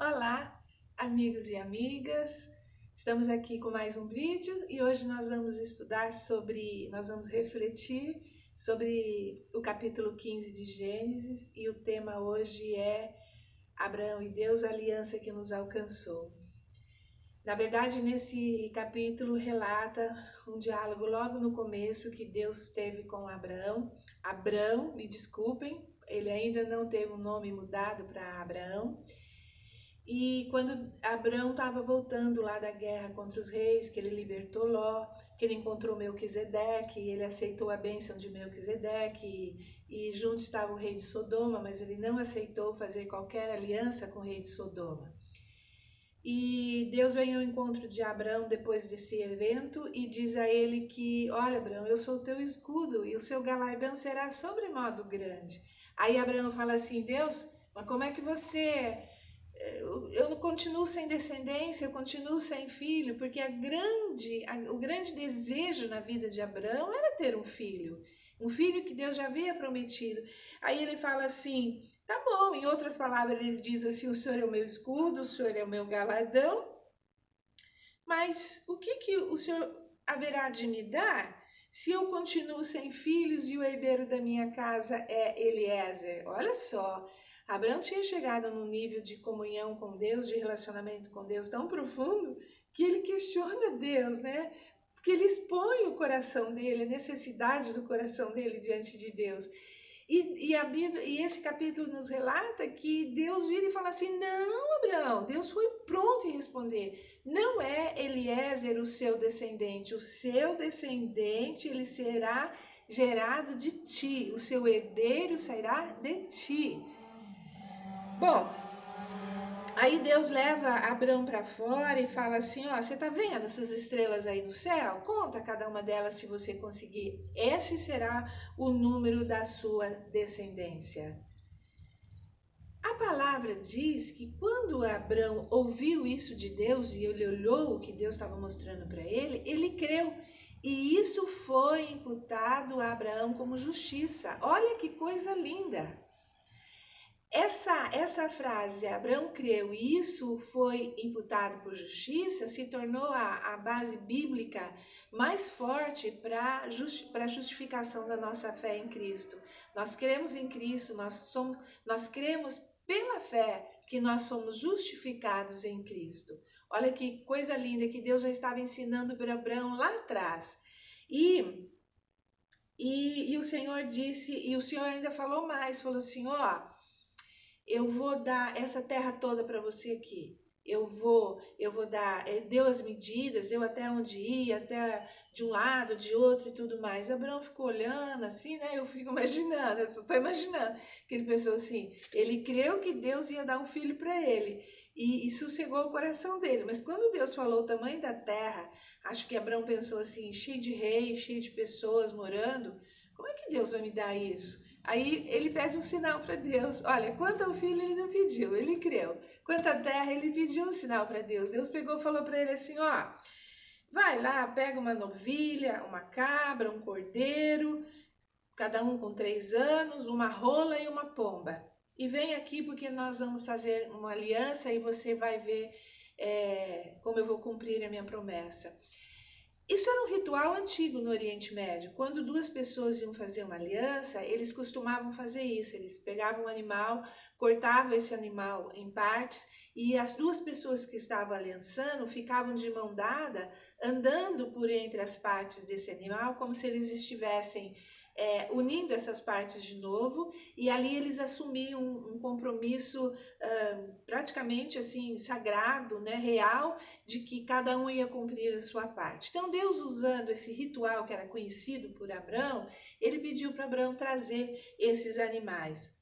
Olá, amigos e amigas. Estamos aqui com mais um vídeo e hoje nós vamos refletir sobre o capítulo 15 de Gênesis e o tema hoje é Abraão e Deus, a aliança que nos alcançou. Na verdade, nesse capítulo relata um diálogo logo no começo que Deus teve com Abraão. Abrão, me desculpem, ele ainda não teve um nome mudado para Abraão. E quando Abrão estava voltando lá da guerra contra os reis, que ele libertou Ló, que ele encontrou Melquisedeque, ele aceitou a bênção de Melquisedeque, e junto estava o rei de Sodoma, mas ele não aceitou fazer qualquer aliança com o rei de Sodoma. E Deus vem ao encontro de Abrão depois desse evento e diz a ele que, olha Abrão, eu sou o teu escudo e o seu galardão será sobremodo grande. Aí Abrão fala assim, Deus, mas como é que eu continuo sem descendência, eu continuo sem filho, porque o grande desejo na vida de Abraão era ter um filho que Deus já havia prometido. Aí ele fala assim, tá bom, em outras palavras ele diz assim, o Senhor é o meu escudo, o Senhor é o meu galardão, mas o que o Senhor haverá de me dar se eu continuo sem filhos e o herdeiro da minha casa é Eliezer? Olha só, Abraão tinha chegado num nível de comunhão com Deus, de relacionamento com Deus tão profundo, que ele questiona Deus, né? Porque ele expõe o coração dele, a necessidade do coração dele diante de Deus. E esse capítulo nos relata que Deus vira e fala assim, não, Abraão, Deus foi pronto em responder. Não é Eliezer o seu descendente ele será gerado de ti, o seu herdeiro sairá de ti. Bom, aí Deus leva Abraão para fora e fala assim, ó, você tá vendo essas estrelas aí do céu? Conta cada uma delas se você conseguir. Esse será o número da sua descendência. A palavra diz que quando Abraão ouviu isso de Deus e ele olhou o que Deus estava mostrando para ele, ele creu. E isso foi imputado a Abraão como justiça. Olha que coisa linda! Essa frase, Abraão creu e isso foi imputado por justiça, se tornou a base bíblica mais forte para a justificação da nossa fé em Cristo. Nós cremos em Cristo, nós cremos pela fé que nós somos justificados em Cristo. Olha que coisa linda que Deus já estava ensinando para Abraão lá atrás. E o Senhor disse, e o Senhor ainda falou mais, falou assim, ó, eu vou dar essa terra toda para você aqui. Eu vou dar, deu as medidas, deu até onde ir, até de um lado, de outro e tudo mais. Abraão ficou olhando assim, né? Eu fico imaginando, eu só estou imaginando que ele pensou assim, ele creu que Deus ia dar um filho para ele e sossegou o coração dele. Mas quando Deus falou o tamanho da terra, acho que Abraão pensou assim, cheio de reis, cheio de pessoas morando, como é que Deus vai me dar isso? Aí ele pede um sinal para Deus. Olha, quanto ao filho ele não pediu, ele creu. Quanto à terra ele pediu um sinal para Deus. Deus pegou e falou para ele assim, ó, vai lá, pega uma novilha, uma cabra, um cordeiro, cada um com 3 anos, uma rola e uma pomba. E vem aqui porque nós vamos fazer uma aliança e você vai ver como eu vou cumprir a minha promessa. Isso era um ritual antigo no Oriente Médio. Quando duas pessoas iam fazer uma aliança, eles costumavam fazer isso. Eles pegavam um animal, cortavam esse animal em partes e as duas pessoas que estavam aliançando ficavam de mão dada, andando por entre as partes desse animal, como se eles estivessem unindo essas partes de novo, e ali eles assumiam um compromisso praticamente assim sagrado, né, real, de que cada um ia cumprir a sua parte. Então Deus, usando esse ritual que era conhecido por Abraão, ele pediu para Abraão trazer esses animais.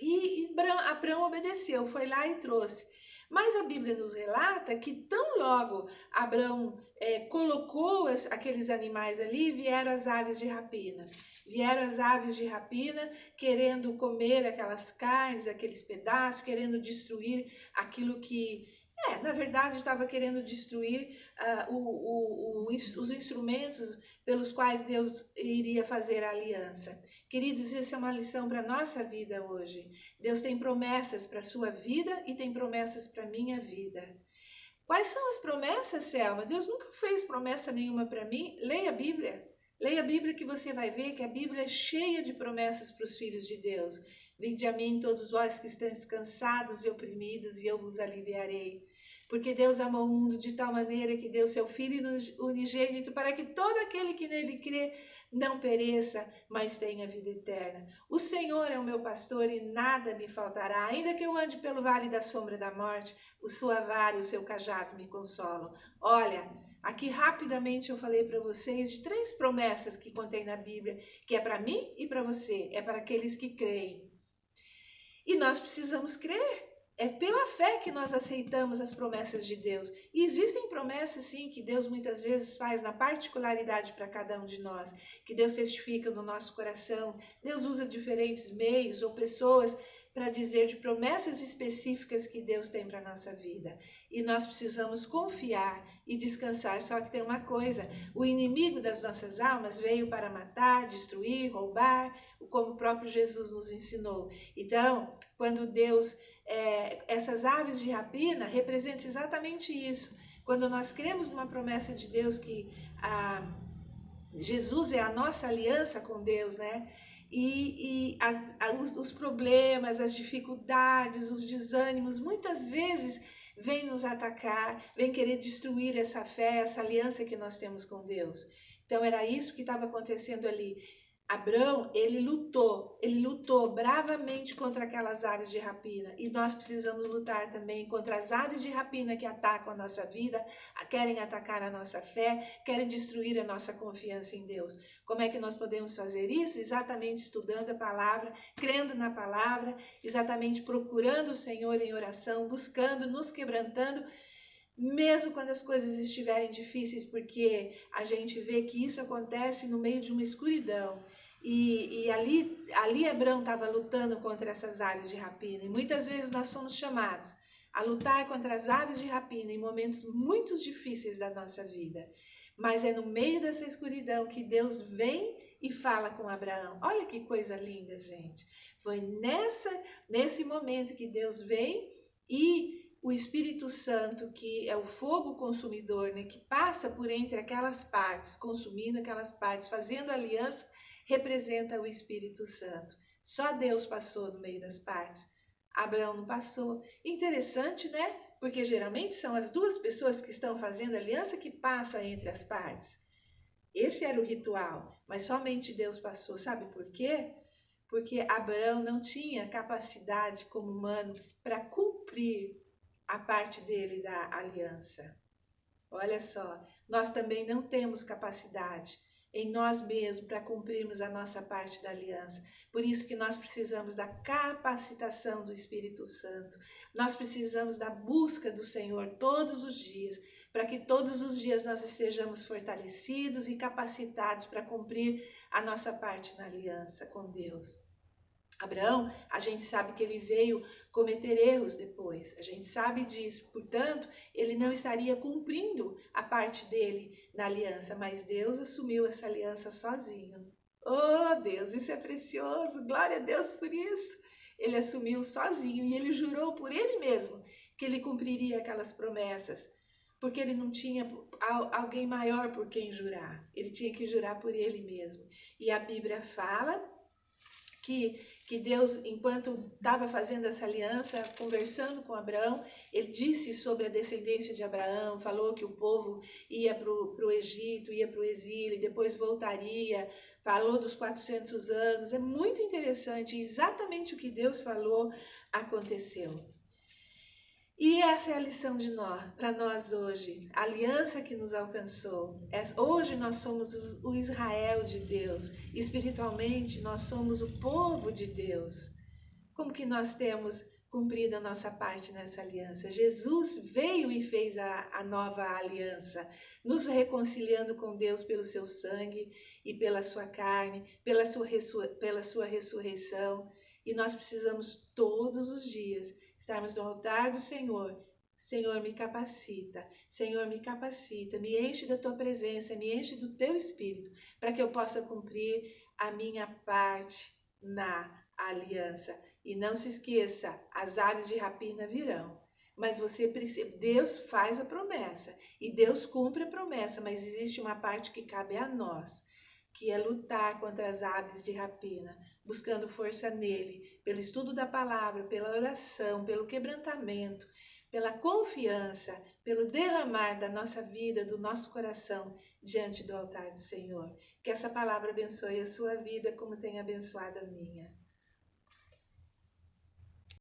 E Abraão obedeceu, foi lá e trouxe. Mas a Bíblia nos relata que tão logo Abraão colocou aqueles animais ali, vieram as aves de rapina. Vieram as aves de rapina querendo comer aquelas carnes, aqueles pedaços, querendo destruir aquilo que Na verdade, estava querendo destruir os instrumentos pelos quais Deus iria fazer a aliança. Queridos, isso é uma lição para a nossa vida hoje. Deus tem promessas para a sua vida e tem promessas para a minha vida. Quais são as promessas, Selma? Deus nunca fez promessa nenhuma para mim. Leia a Bíblia. Leia a Bíblia que você vai ver que a Bíblia é cheia de promessas para os filhos de Deus. Vinde a mim todos vós que estáis cansados e oprimidos, e eu vos aliviarei. Porque Deus amou o mundo de tal maneira que deu seu Filho unigênito para que todo aquele que nele crê não pereça, mas tenha vida eterna. O Senhor é o meu pastor e nada me faltará. Ainda que eu ande pelo vale da sombra da morte, o sua vara e o seu cajado me consolam. Olha, aqui rapidamente eu falei para vocês de 3 promessas que contém na Bíblia, que é para mim e para você, é para aqueles que creem. E nós precisamos crer. É pela fé que nós aceitamos as promessas de Deus. E existem promessas, sim, que Deus muitas vezes faz na particularidade para cada um de nós, que Deus testifica no nosso coração. Deus usa diferentes meios ou pessoas para dizer de promessas específicas que Deus tem para a nossa vida. E nós precisamos confiar e descansar. Só que tem uma coisa, o inimigo das nossas almas veio para matar, destruir, roubar, como o próprio Jesus nos ensinou. Então, quando Deus... essas aves de rapina representam exatamente isso. Quando nós cremos numa promessa de Deus que Jesus é a nossa aliança com Deus, né? Os problemas, as dificuldades, os desânimos, muitas vezes vêm nos atacar, vêm querer destruir essa fé, essa aliança que nós temos com Deus. Então era isso que estava acontecendo ali. Abrão, ele lutou bravamente contra aquelas aves de rapina. E nós precisamos lutar também contra as aves de rapina que atacam a nossa vida, querem atacar a nossa fé, querem destruir a nossa confiança em Deus. Como é que nós podemos fazer isso? Exatamente estudando a palavra, crendo na palavra, exatamente procurando o Senhor em oração, buscando, nos quebrantando, mesmo quando as coisas estiverem difíceis, porque a gente vê que isso acontece no meio de uma escuridão. E ali Abrão estava lutando contra essas aves de rapina. E muitas vezes nós somos chamados a lutar contra as aves de rapina em momentos muito difíceis da nossa vida. Mas é no meio dessa escuridão que Deus vem e fala com Abraão. Olha que coisa linda, gente. Foi nesse momento que Deus vem e o Espírito Santo, que é o fogo consumidor, né, que passa por entre aquelas partes, consumindo aquelas partes, fazendo aliança, representa o Espírito Santo. Só Deus passou no meio das partes. Abraão não passou. Interessante, né? Porque geralmente são as 2 pessoas que estão fazendo aliança que passam entre as partes. Esse era o ritual, mas somente Deus passou. Sabe por quê? Porque Abraão não tinha capacidade como humano para cumprir a parte dele da aliança. Olha só, nós também não temos capacidade em nós mesmos para cumprirmos a nossa parte da aliança. Por isso que nós precisamos da capacitação do Espírito Santo. Nós precisamos da busca do Senhor todos os dias, para que todos os dias nós estejamos fortalecidos e capacitados para cumprir a nossa parte na aliança com Deus. Abraão, a gente sabe que ele veio cometer erros depois, a gente sabe disso, portanto, ele não estaria cumprindo a parte dele na aliança, mas Deus assumiu essa aliança sozinho. Oh Deus, isso é precioso, glória a Deus por isso. Ele assumiu sozinho e ele jurou por ele mesmo que ele cumpriria aquelas promessas, porque ele não tinha alguém maior por quem jurar, ele tinha que jurar por ele mesmo. E a Bíblia fala que Deus, enquanto estava fazendo essa aliança, conversando com Abraão, ele disse sobre a descendência de Abraão, falou que o povo ia para o Egito, ia para o exílio, e depois voltaria, falou dos 400 anos. É muito interessante, exatamente o que Deus falou aconteceu. E essa é a lição de nós, para nós hoje, a aliança que nos alcançou. Hoje nós somos o Israel de Deus, espiritualmente nós somos o povo de Deus. Como que nós temos cumprido a nossa parte nessa aliança? Jesus veio e fez a nova aliança, nos reconciliando com Deus pelo seu sangue e pela sua carne, pela sua ressurreição. E nós precisamos todos os dias estarmos no altar do Senhor, Senhor, me capacita. Senhor, me capacita. Me enche da tua presença, me enche do teu espírito, para que eu possa cumprir a minha parte na aliança. E não se esqueça, as aves de rapina virão. Mas você precisa, Deus faz a promessa e Deus cumpre a promessa, mas existe uma parte que cabe a nós, que é lutar contra as aves de rapina, buscando força nele, pelo estudo da palavra, pela oração, pelo quebrantamento, pela confiança, pelo derramar da nossa vida, do nosso coração diante do altar do Senhor. Que essa palavra abençoe a sua vida como tem abençoado a minha.